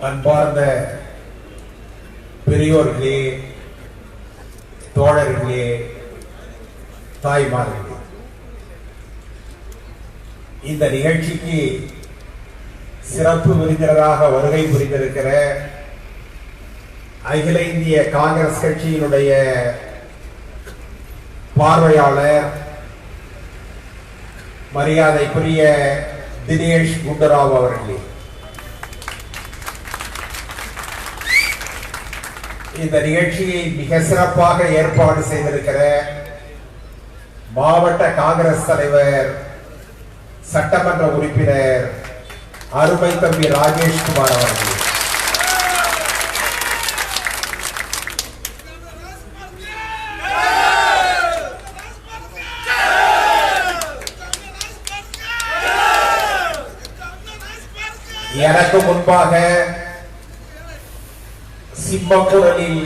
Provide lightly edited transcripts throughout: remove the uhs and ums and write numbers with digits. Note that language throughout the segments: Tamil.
அன்பார்ந்த பெரியோர்களே, தோழர்களே, தாய்மார்களே, இந்த நிகழ்ச்சிக்கு சிறப்பு விருந்தினராக வருகை புரிந்திருக்கிற அகில இந்திய காங்கிரஸ் கட்சியினுடைய பார்வையாளர் மரியாதைக்குரிய தினேஷ் குண்டுராவ் அவர்களே, இந்த நிகழ்ச்சியை மிக சிறப்பாக ஏற்பாடு செய்திருக்கிற மாவட்ட காங்கிரஸ் தலைவர், சட்டமன்ற உறுப்பினர் அருமை தம்பி ராஜேஷ்குமார் அவர்கள், எனக்கு முன்பாக சிம்மக்குரலில்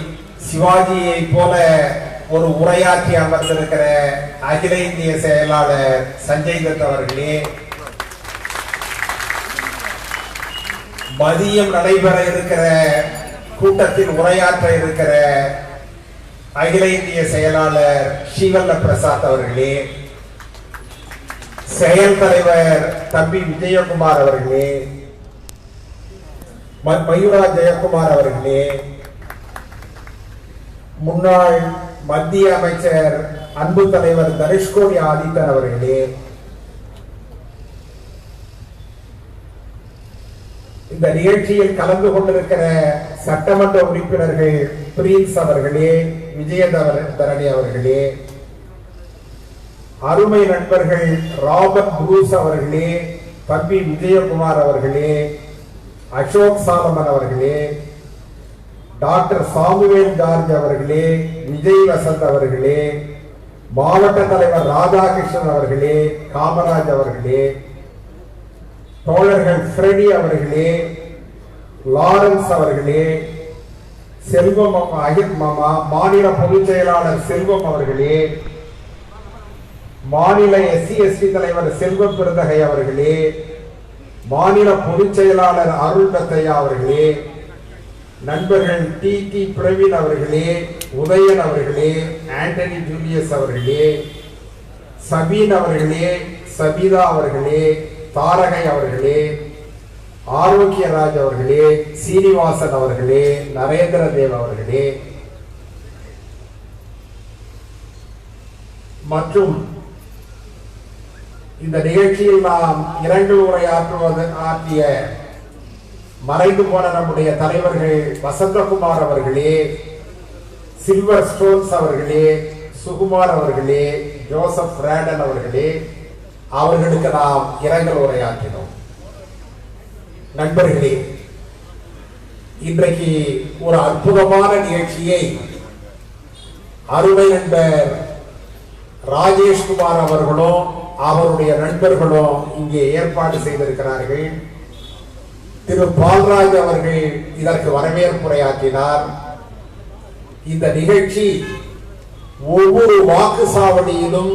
சிவாஜியை போல ஒரு உரையாற்றி அமர்ந்திருக்கிற அகில இந்திய செயலாளர் சஞ்சய் தத் அவர்களே, மதியம் நடைபெற இருக்கிற கூட்டத்தில் உரையாற்ற இருக்கிற அகில இந்திய செயலாளர் ஸ்ரீவல்ல பிரசாத் அவர்களே, செயல் தலைவர் தம்பி விஜயகுமார் அவர்களே, மயூரா ஜெயக்குமார் அவர்களே, முன்னாள் மத்திய அமைச்சர் அன்பு தலைவர் தனுஷ்கோடி ஆதித்தன் அவர்களே, இந்த நிகழ்ச்சியில் கலந்து கொண்டிருக்கிற சட்டமன்ற உறுப்பினர்கள் பிரின்ஸ் அவர்களே, விஜயதரணி அவர்களே, அருமை நண்பர்கள் ராபர்ட் புரூஸ் அவர்களே, தம்பி விஜயகுமார் அவர்களே, அசோக் சாலமன் அவர்களே, டாக்டர் சாமுவேல் ஜார்ஜ் அவர்களே, விஜய் வசந்த் அவர்களே, மாவட்ட தலைவர் ராதாகிருஷ்ணன் அவர்களே, காமராஜ் அவர்களே, தோழர்கள் ஃப்ரெடி அவர்களே, லாரன்ஸ் அவர்களே, செல்வம் அகித் மாமா, மாநில பொதுச் செயலாளர் செல்வம் அவர்களே, மாநில SC/ST தலைவர் செல்வம் பெருந்தகை அவர்களே, மாநில பொதுச் செயலாளர் அருள் தத்தையா அவர்களே, நண்பர்கள் டி பிரவீன் அவர்களே, உதயன் அவர்களே, ஆண்டனி ஜூலியஸ் அவர்களே, சபீன் அவர்களே, சபிதா அவர்களே, தாரகை அவர்களே, ஆரோக்கியராஜ் அவர்களே, சீனிவாசன் அவர்களே, நரேந்திர தேவ் அவர்களே மற்றும் இந்த நிகழ்ச்சியில் நாம் இரங்கல் உரை ஆற்றிய மறைந்து போன நம்முடைய தலைவர்கள் வசந்தகுமார் அவர்களே, சில்வர் ஸ்டோன்ஸ் அவர்களே, சுகுமார் அவர்களே, ஜோசப் ரேடன் அவர்களே, அவர்களுக்கு நாம் இரங்கல் உரையாற்றினோம். நண்பர்களே, இன்றைக்கு ஒரு அற்புதமான நிகழ்ச்சியை அருமை நண்பர் ராஜேஷ்குமார் அவர்களும் அவருடைய நண்பர்களும் இங்கே ஏற்பாடு செய்திருக்கிறார்கள். திரு பால்ராஜ் அவர்கள் இதற்கு வரவேற்புரையாற்றினார். இந்த நிகழ்ச்சி ஒவ்வொரு வாக்குச்சாவடியிலும்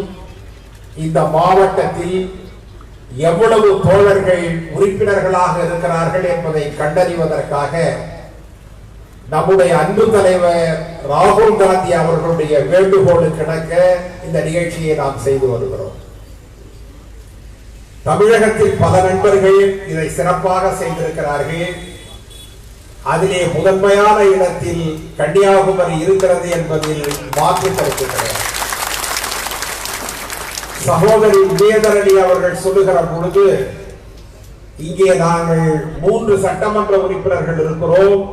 இந்த மாவட்டத்தில் எவ்வளவு தோழர்கள் உறுப்பினர்களாக இருக்கிறார்கள் என்பதை கண்டறிவதற்காக நம்முடைய அன்பு தலைவர் ராகுல் காந்தி அவர்களுடைய வேண்டுகோளுக்கு இணங்க இந்த நிகழ்ச்சியை நாம் செய்து வருகிறோம். தமிழகத்தில் பல நண்பர்கள் இதை சிறப்பாக செய்திருக்கிறார்கள். அதிலே முதன்மையான இடத்தில் கன்னியாகுமரி இருக்கிறது என்பதில் மாற்று கருத்து கிடையாது. சகோதரி விஜயதரணி அவர்கள் சொல்லுகிற பொழுது, இங்கே நாங்கள் 3 சட்டமன்ற உறுப்பினர்கள் இருக்கிறோம்,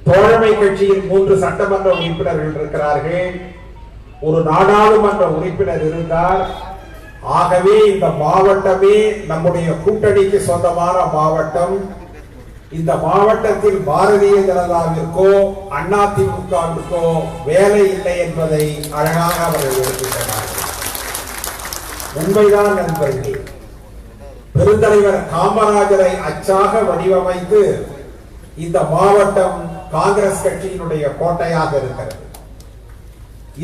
தோழமை கட்சியில் 3 சட்டமன்ற உறுப்பினர்கள் இருக்கிறார்கள், ஒரு நாடாளுமன்ற உறுப்பினர் இருந்தார். ஆகவே இந்த மாவட்டமே நம்முடைய கூட்டணிக்கு சொந்தமான மாவட்டம். இந்த மாவட்டத்தில் பாரதிய ஜனதாவிற்கோ அதிமுகவிற்கோ வேலை இல்லை என்பதை அழகாக அவர்கள் எடுத்துக்கிறார்கள். உண்மைதான் நண்பர்களே. பெருந்தலைவர் காமராஜரை அச்சாக வடிவமைத்து இந்த மாவட்டம் காங்கிரஸ் கட்சியினுடைய கோட்டையாக இருக்கிறது.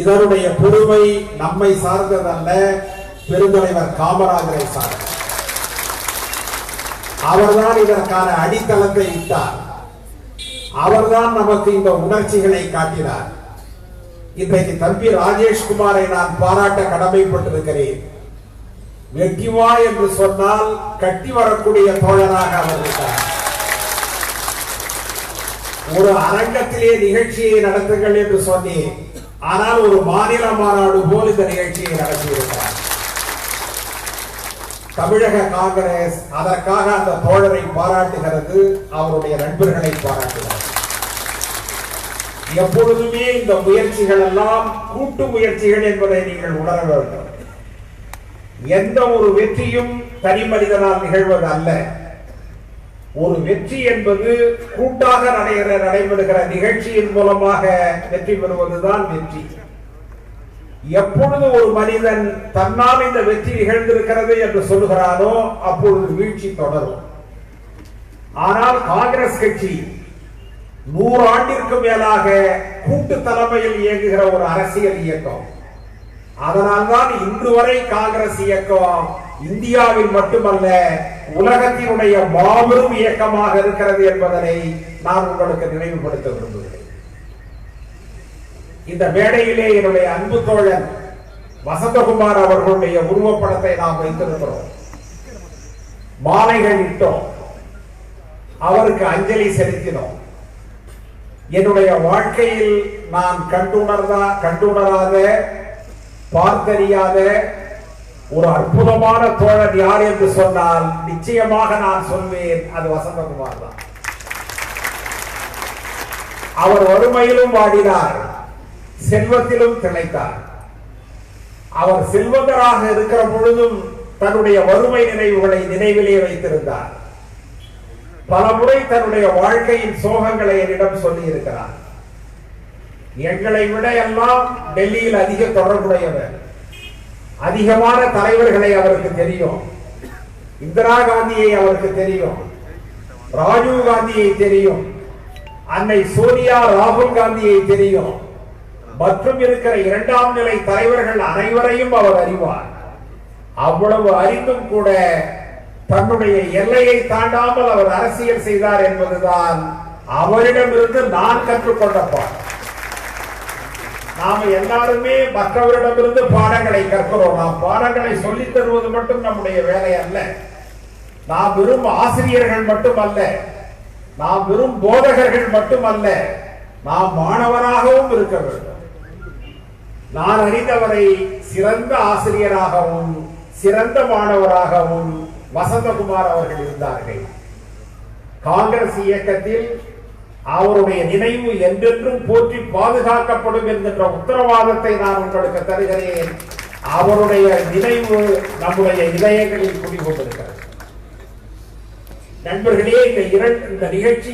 இதனுடைய பொறுமை நம்மை சார்ந்ததல்ல, பெருந்தலைவர் காமராஜரை சார்ந்தது. அவர்தான் இதற்கான அடித்தளத்தை இட்டார். அவர்தான் நமக்கு இந்த உணர்ச்சிகளை காட்டினார். இன்றைக்கு தம்பி ராஜேஷ்குமாரை நான் பாராட்ட கடமைப்பட்டிருக்கிறேன். வெற்றிவா என்று சொன்னால் கட்டி வரக்கூடிய தோழராக அவர் இருக்கிறார். ஒரு அரங்கத்திலே நிகழ்ச்சியை நடத்துங்கள் என்று சொன்னேன். ஆனால் ஒரு மாநில மாநாடு போல் இந்த நிகழ்ச்சியை நடத்தியிருக்கிறார். தமிழக காங்கிரஸ் அதற்காக அந்த தோழரை பாராட்டுகிறது, அவருடைய நண்பர்களை பாராட்டுகிறது. எப்பொழுதுமே இந்த முயற்சிகள் எல்லாம் கூட்டு முயற்சிகள் என்பதை நீங்கள் உணர வேண்டும். எந்த ஒரு வெற்றியும் தனி மனிதனால் நிகழ்வது அல்ல. ஒரு வெற்றி என்பது கூட்டாக நடைபெறுகிற நிகழ்ச்சியின் மூலமாக வெற்றி பெறுவதுதான் வெற்றி. எப்பொழுது ஒரு மனிதன் தன்னால் இந்த வெற்றி நிகழ்ந்திருக்கிறது என்று சொல்லுகிறானோ அப்பொழுது வீழ்ச்சி தொடரும். ஆனால் காங்கிரஸ் கட்சி 100 ஆண்டிற்கு மேலாக கூட்டு தலைமையில் இயங்குகிற ஒரு அரசியல் இயக்கம். அதனால்தான் இன்று வரை காங்கிரஸ் இயக்கம் இந்தியாவில் மட்டுமல்ல உலகத்தினுடைய மாபெரும் இயக்கமாக இருக்கிறது என்பதனை நான் உங்களுக்கு நினைவுபடுத்த விரும்புகிறேன். இந்த மேடையிலே என்னுடைய அன்பு தோழன் வசந்தகுமார் அவர்களுடைய உருவப்படத்தை நாம் வைத்திருக்கிறோம். மாலைகள் இட்டோம், அவருக்கு அஞ்சலி செலுத்தினோம். என்னுடைய வாழ்க்கையில் நான் கண்டுணராத பார்த்தறியாத ஒரு அற்புதமான தோழன் யார் என்று சொன்னால் நிச்சயமாக நான் சொல்வேன், அது வசந்தகுமார் தான். அவர் வறுமையிலும் வாடினார், செல்வத்திலும் திளைத்தார். அவர் செல்வந்தராக இருக்கிற பொழுதும் தன்னுடைய வறுமை நினைவுகளை நினைவிலே வைத்திருந்தார். பல முறை தன்னுடைய வாழ்க்கையின் சோகங்களை என்னிடம் சொல்லி இருக்கிறார். எங்களை விட எல்லாம் டெல்லியில் அதிக தொடர்புடையவர். அதிகமான தலைவர்களை அவருக்கு தெரியும். இந்திரா காந்தியை அவருக்கு தெரியும், ராஜீவ் காந்தியை தெரியும், அன்னை சோனியா ராகுல் காந்தியை தெரியும், மற்றும் இருக்கிற 2ஆம் நிலை தலைவர்கள் அனைவரையும் அவர் அறிவார். அவ்வளவு அறிந்தும் கூட தன்னுடைய எல்லையை தாண்டாமல் அவர் அரசியல் செய்தார் என்பதுதான் அவரிடமிருந்து நான் கற்றுக்கொண்ட பாடம். நாம எல்லாருமே மற்றவரிடமிருந்து பாடங்களை கற்கிறோம். நாம் பாடங்களை சொல்லித் தருவது மட்டும் நம்முடைய வேலை அல்ல. நாம் வெறும் ஆசிரியர்கள் மட்டுமல்ல, நாம் வெறும் போதகர்கள் மட்டுமல்ல, நாம் மாணவராகவும் இருக்க வேண்டும். நான் அறிந்தவரை சிறந்த ஆசிரியராகவும் சிறந்த மாணவராகவும் வசந்தகுமார் அவர்கள் இருந்தார்கள். காங்கிரஸ் இயக்கத்தில் அவருடைய நினைவு என்றென்றும் போற்றி பாதுகாக்கப்படும் என்கின்ற உத்தரவாதத்தை நான் உங்களுக்கு தருகிறேன். அவருடைய நினைவு நம்முடைய இதயங்களில் குடிகொண்டிருக்கிறது. நண்பர்களே, இந்த நிகழ்ச்சி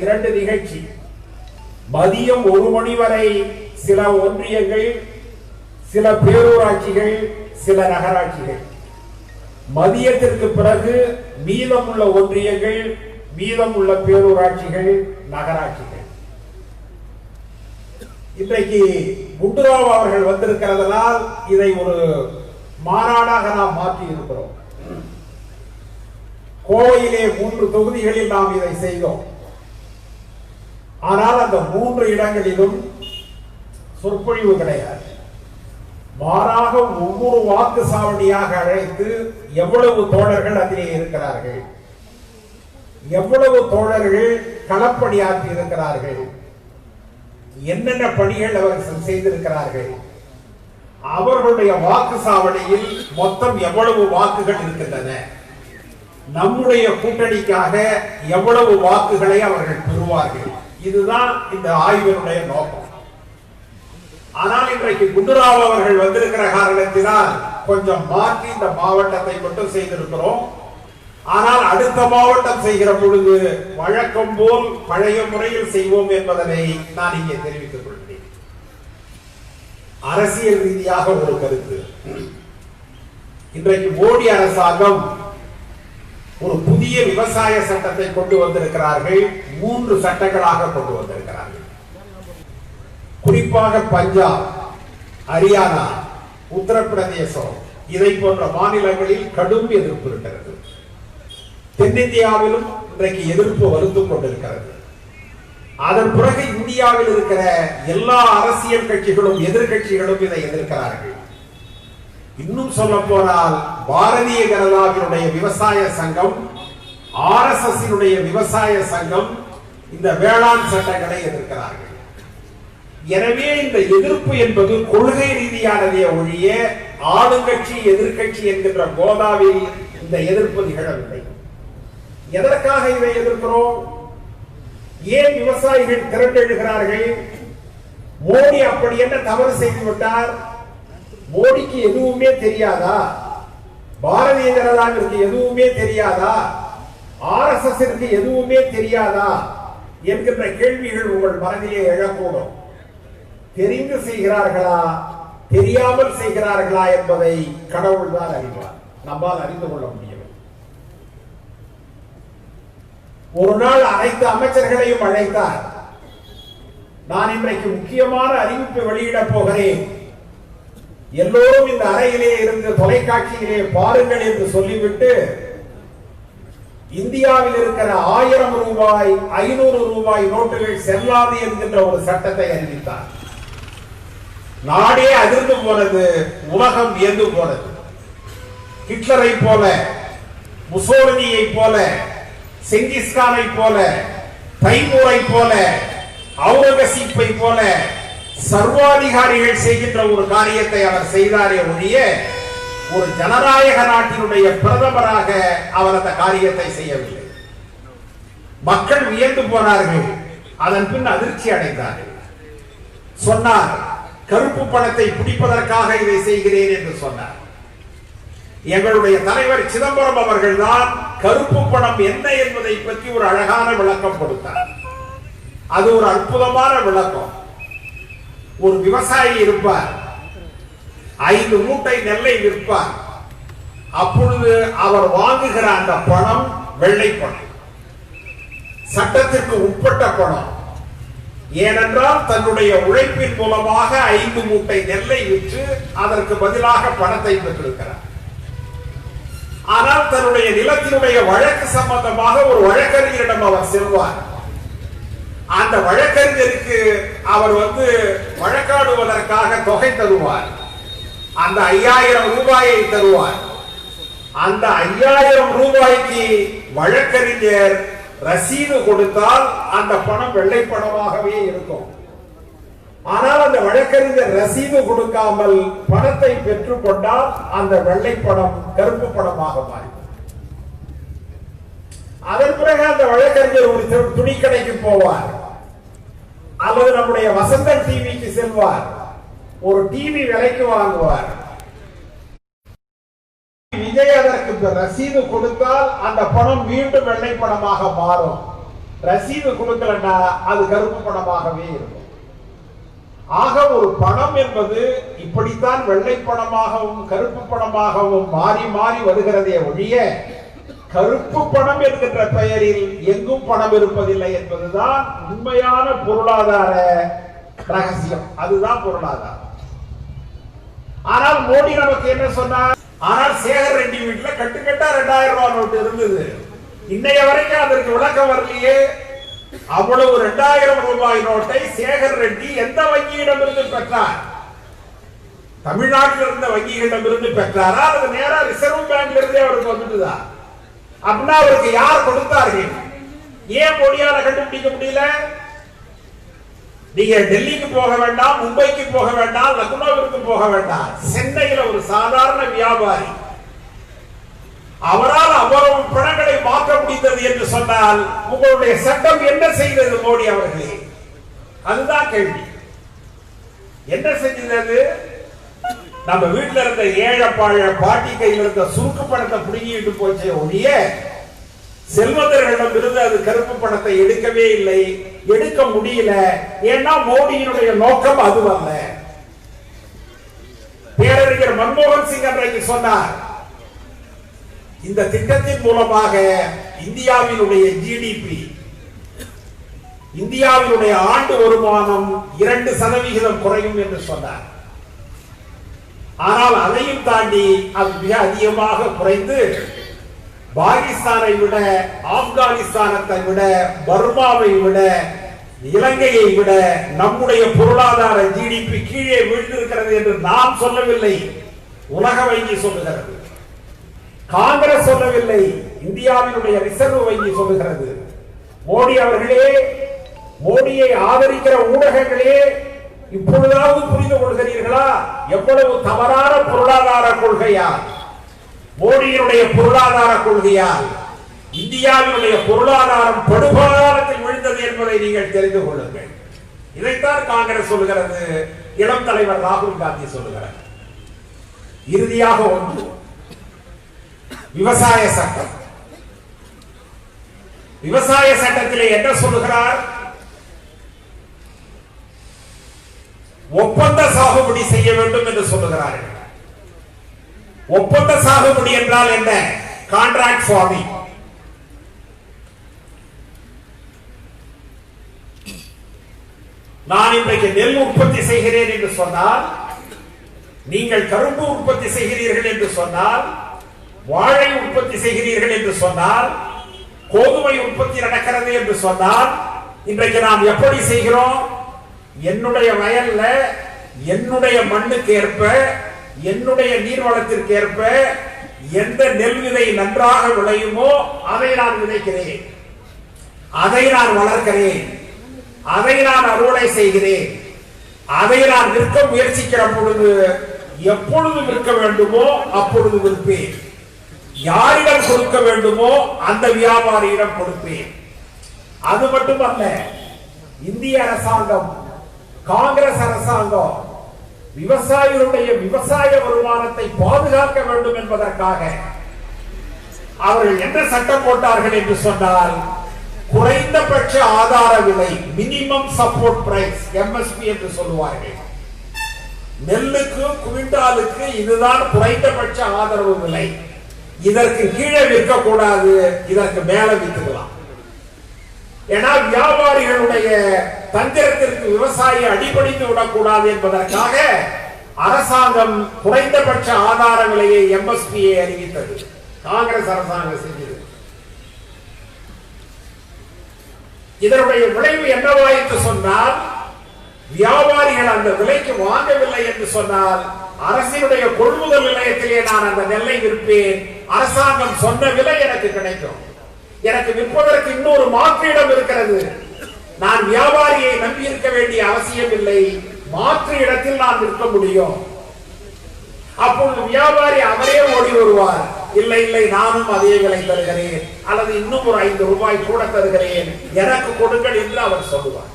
இரண்டு நிகழ்ச்சி. மதியம் 1 மணி வரை சில ஒன்றியங்கள், சில பேரூராட்சிகள், சில நகராட்சிகள். மதியத்திற்கு பிறகு மீதமுள்ள ஒன்றியங்கள், மீதமுள்ள பேரூராட்சிகள், நகராட்சிகள். இன்றைக்கு குண்டுராவ் அவர்கள் வந்திருக்கிறதுனால் இதை ஒரு மாநாடாக நாம் மாற்றி இருக்கிறோம். கோவையிலே 3 தொகுதிகளில் நாம் இதை செய்தோம். ஆனால் அந்த 3 இடங்களிலும் சொற்பொழிவு கிடையாது. மாறாக ஒவ்வொரு வாக்கு சாவடியாக அழைத்து எவ்வளவு தோழர்கள் அதிலே இருக்கிறார்கள், எவ்வளவு தோழர்கள் களப்பணியாற்றி இருக்கிறார்கள், என்னென்ன பணிகள் அவர்கள் செய்திருக்கிறார்கள், அவர்களுடைய வாக்கு சாவடியில் மொத்தம் எவ்வளவு வாக்குகள் இருக்கின்றன, நம்முடைய கூட்டணிக்காக எவ்வளவு வாக்குகளை அவர்கள் பெறுவார்கள், இதுதான் இந்த ஆய்வினுடைய நோக்கம். ஆனால் இன்றைக்கு குண்டுராவ் அவர்கள் வந்திருக்கிற காரணத்தினால் கொஞ்சம் மாற்றி இந்த மாவட்டத்தை மட்டும் செய்திருக்கிறோம். ஆனால் அடுத்த மாவட்டம் செய்கிற பொழுது வழக்கம் போல் பழைய முறையில் செய்வோம் என்பதனை நான் இங்கே தெரிவித்துக் கொள்கிறேன். அரசியல் ரீதியாக ஒரு கருத்து. இன்றைக்கு மோடி அரசாங்கம் ஒரு புதிய விவசாய சட்டத்தை கொண்டு வந்திருக்கிறார்கள். 3 சட்டங்களாக கொண்டு வந்திருக்கிறார்கள். குறிப்பாக பஞ்சாப், ஹரியானா, உத்தரப்பிரதேசம் இதை போன்ற மாநிலங்களில் கடும் எதிர்ப்பு இருக்கிறது. தென்னிந்தியாவிலும் இன்றைக்கு எதிர்ப்பு வலுத்துக் கொண்டிருக்கிறது. அதன் பிறகு இந்தியாவில் இருக்கிற எல்லா அரசியல் கட்சிகளும் எதிர்கட்சிகளும் இதை எதிர்க்கிறார்கள். இன்னும் சொல்ல போனால் பாரதிய ஜனதாவினுடைய விவசாய சங்கம், RSS விவசாய சங்கம் இந்த வேளாண் சட்டங்களை எதிர்க்கிறார்கள். எனவே இந்த எதிர்ப்பு என்பது கொள்கை ரீதியானதே ஒழிய ஆளுங்கட்சி எதிர்கட்சி என்கின்ற கோதாவில் இந்த எதிர்ப்பு நிகழவில்லை. எதற்காக இதை எதிர்க்கிறோம்? ஏன் விவசாயிகள் திரண்டெழுகிறார்கள்? மோடி அப்படி என்ன தவறு செய்து விட்டார்? மோடிக்கு எதுவுமே தெரியாதா? பாரதிய ஜனதாவிற்கு எதுவுமே தெரியாதா? RSS எதுவுமே தெரியாதா என்கின்ற கேள்விகள் உங்கள் மனதிலே எழக்கூடும். தெரிந்து செய்கிறார்களா தெரியாமல் செய்கிறார்களா என்பதை கடவுள் தான் அறிவார். நம்மால் அறிந்து கொள்ள முடியும். ஒரு நாள் அனைத்து அமைச்சர்களையும் அழைத்தார். நான் இன்றைக்கு முக்கியமான அறிவிப்பை வெளியிடப் போகிறேன், எல்லோரும் இந்த அறையிலே இருந்து தொலைக்காட்சியிலே பாருங்கள் என்று சொல்லிவிட்டு இந்தியாவில் இருக்கிற 1000 ரூபாய் 500 ரூபாய் நோட்டுகள் செல்லாது என்கின்ற ஒரு சட்டத்தை அறிவித்தார். நாடே அதிர்ந்து போனது, உலகம் வியந்து போனது. ஹிட்லரை போல, முசோலினியை போல, செங்கிஸ்கானை போல, தைமூரை போல, அவுரங்கசீப்பை போல சர்வாதிகாரிகள் செய்கின்ற ஒரு காரியத்தை அவர் செய்தாரே ஒழிய ஒரு ஜனநாயக நாட்டினுடைய பிரதமராக அவர் அந்த காரியத்தை செய்யவில்லை. மக்கள் வியந்து போனார்கள். அதன் பின் அதிர்ச்சி அடைந்தார்கள். சொன்னார், கருப்பு பணத்தை பிடிப்பதற்காக இதை செய்கிறேன் என்று சொன்னார். எங்களுடைய தலைவர் சிதம்பரம் அவர்கள் தான் கருப்பு பணம் என்ன என்பதை பற்றி ஒரு அழகான விளக்கம் கொடுத்தார். அது ஒரு அற்புதமான விளக்கம். ஒரு விவசாயி இருப்பார், 5 மூட்டை நெல்லை விற்பார். அப்பொழுது அவர் வாங்குகிற அந்த பணம் வெள்ளை பணம், சட்டத்திற்கு உட்பட்ட பணம். ஏனென்றால் தன்னுடைய உழைப்பின் மூலமாக 5 மூட்டை நெல்லை விற்று அதற்கு பதிலாக பணத்தை பெற்றிருக்கிறார். ஆனால் தன்னுடைய நிலத்தினுடைய வழக்கு சம்பந்தமாக ஒரு வழக்கறிஞரிடம் அவர் செல்வார். அந்த வழக்கறிஞருக்கு அவர் வழக்காடுவதற்காக தொகை தருவார். அந்த 5000 ரூபாயை தருவார். அந்த 5000 ரூபாய்க்கு வழக்கறிஞர் ரசீது கொடுத்தால் அந்த பணம் வெள்ளை பணமாகவே இருக்கும். ஆனால் அந்த வழக்கறிஞர் ரசீது கொடுக்காமல் பணத்தை பெற்றுக் கொண்டால் அந்த வெள்ளை பணம் கருப்பு பணமாக மாறும். அதன் பிறகு அந்த வழக்கறிஞர் ஒரு துணிக்கடைக்கு போவார், அல்லது நம்முடைய வசந்தன் டிவிக்கு செல்வார், ஒரு டிவி விலைக்கு வாங்குவார். விஜய் அதற்கு ரசீது கொடுத்தால் அந்த பணம் மீண்டும் வெள்ளை பணமாக மாறும். ரசீது கொடுக்கலன்னா அது கருப்பு பணமாகவே இருக்கும். ஆக ஒரு பணம் என்பது இப்படித்தான் வெள்ளை பணமாகவும் கருப்பு பணமாகவும் மாறி மாறி வருகிறதே ஒழிய கருப்பு பணம் என்கின்ற பெயரில் எங்கும் பணம் இருப்பதில்லை என்பதுதான் உண்மையான பொருளாதார ரகசியம். அதுதான் பொருளாதாரம். ஆனால் மோடி நமக்கு என்ன சொன்னார்? ஆனால் சேகர் ரெட்டி வீட்டுல கட்டுக்கட்டா 2000 ரூபாய் நோட்டு இருந்தது. இன்னைய வரைக்கும் அதற்கு விளக்கம் வரலையே. அவ்வளவு 2000 ரூபாய் நோட்டை சேகர் ரெட்டி எந்த வங்கியிடமிருந்து பெற்றார்? தமிழ்நாட்டில் இருந்த வங்கியிடமிருந்து பெற்றாரா அல்லது நேரா ரிசர்வ் பேங்க்ல இருந்தே அவருக்கு வந்துட்டுதா? அப்படின்னா அவருக்கு யார் கொடுத்தார்கள்? ஏன் மோடியால கண்டுபிடிக்க முடியல? நீங்க டெல்லிக்கு போக வேண்டாம், மும்பைக்கு போக வேண்டாம், லக்னோவிற்கு போக வேண்டாம். சென்னையில் ஒரு சாதாரண வியாபாரி அவரால் அவ்வளவு பணங்களை மாற்ற முடிந்தது என்று சொன்னால் உங்களுடைய சட்டம் என்ன செய்தது மோடி அவர்களே? அதுதான் கேள்வி. என்ன செஞ்சது? நம்ம வீட்டில் இருந்த ஏழப்பாழ பாட்டி கையில் இருந்த சுருக்கு பணத்தை புடுங்கிட்டு போச்சே ஒழிய செல்வந்தர்களிடம் இருந்து அது கருப்பு பணத்தை எடுக்கவே இல்லை, எடுக்க முடியல. ஏன்னா மோடியினுடைய நோக்கம் அதுவல்ல. பேரறிஞர் மன்மோகன் சிங் அன்றைக்கு சொன்னார், இந்த திட்டத்தின் மூலமாக இந்தியாவினுடைய ஜிடிபி, இந்தியாவினுடைய ஆண்டு வருமானம் 2% குறையும் என்று சொன்னார். ஆனால் அதையும் தாண்டி அது மிக அதிகமாக குறைந்து பாகிஸ்தானை விட, ஆப்கானிஸ்தானத்தை விட, பர்மாவை விட இலங்கையை விட நம்முடைய பொருளாதார ஜிடிபி கீழே விழுந்திருக்கிறது என்று நாம் சொல்லவில்லை, உலக வங்கி சொல்லுகிறது. காங்கிரஸ் சொல்லவில்லை, இந்தியாவினுடைய ரிசர்வ் வங்கி சொல்லுகிறது. மோடி அவர்களே, மோடியை ஆதரிக்கிற ஊடகங்களே, இப்பொழுதாவது புரிந்து கொள்கிறீர்களா எவ்வளவு தவறான பொருளாதார கொள்கையால், மோடியினுடைய பொருளாதார கொள்கையால் இந்தியாவினுடைய பொருளாதாரம் படுபாதாரத்தில் விழுந்தது என்பதை நீங்கள் தெரிந்து கொள்ளுங்கள். இதைத்தான் காங்கிரஸ் சொல்லுகிறது, இளம் தலைவர் ராகுல் காந்தி சொல்லுகிறார். இறுதியாக ஒன்று, விவசாய சட்டம். விவசாய சட்டத்திலே என்ன சொல்லுகிறார்? ஒப்பந்த சாகுபடி செய்ய வேண்டும் என்று சொல்லுகிறார்கள். ஒப்பந்த சாகுபடி என்றால் என்ன? Contract farming. நான் இன்றைக்கு நெல் உற்பத்தி செய்கிறேன் என்று சொன்னால், நீங்கள் கரும்பு உற்பத்தி செய்கிறீர்கள் என்று சொன்னால், வாழை உற்பத்தி செய்கிறீர்கள் என்று சொன்னால், கோதுமை உற்பத்தி நடக்கிறது என்று சொன்னால், இன்றைக்கு நாம் எப்படி செய்கிறோம்? என்னுடைய வயல்ல என்னுடைய மண்ணுக்கு ஏற்ப, என்னுடைய நீர்வளத்திற்கு ஏற்ப எந்த நெல் விதை நன்றாக விளையுமோ அதை நான் விதைக்கிறேன், அதை நான் வளர்க்கிறேன், அதை நான் அறுவடை செய்கிறேன், அதை நான் விற்க முயற்சிக்கிற பொழுது எப்பொழுது விற்க வேண்டுமோ அப்பொழுது விற்பேன், யாரிடம் கொடுக்க வேண்டுமோ அந்த வியாபாரியிடம் கொடுப்பேன். அது மட்டுமல்ல, இந்திய அரசாங்கம், காங்கிரஸ் அரசாங்கம் விவசாயிகளுடைய விவசாய வருமானத்தை பாதுகாக்க வேண்டும் என்பதற்காக அவர்கள் என்ன சட்டம் போட்டார்கள் என்று சொன்னால், குறைந்தபட்ச ஆதார விலை, மினிமம் சப்போர்ட் பிரைஸ், எம்எஸ்பி என்று சொல்லுவார்கள். நெல்லுக்கு குவிண்டாலுக்கு இதுதான் குறைந்தபட்ச ஆதரவு விலை, இதற்கு கீழே விற்க கூடாது, இதற்கு மேல விற்கலாம். ஏன்னா வியாபாரிகளுடைய தந்திரத்திற்கு விவசாயி அடிபணிந்து விடக்கூடாது என்பதற்காக அரசாங்கம் குறைந்தபட்ச ஆதார விலையை எம்எஸ்பியை அறிவித்தது. காங்கிரஸ் அரசாங்கம் செஞ்சது. இதனுடைய விளைவு என்னவாயிற்று சொன்னால், வியாபாரிகள் அந்த விலைக்கு வாங்கவில்லை என்று சொன்னால், அரசினுடைய கொள்முதல் நிலையத்திலே நான் அந்த நெல்லை விற்பேன், அரசாங்கம் சொன்ன விலை எனக்கு கிடைக்கும், எனக்கு விற்பதற்கு இன்னொரு மாற்று இடம் இருக்கிறது, நான் வியாபாரியை நம்பி இருக்க வேண்டிய அவசியம் இல்லை, மாற்று இடத்தில் நான் விற்க முடியும். அப்பொழுது வியாபாரி அவரே ஓடி வருவார், இல்லை இல்லை நானும் அதே விலை தருகிறேன், அல்லது இன்னும் ஒரு 5 ரூபாய் கூட தருகிறேன், எனக்கு கொடுங்கள் என்று அவர் சொல்லுவார்.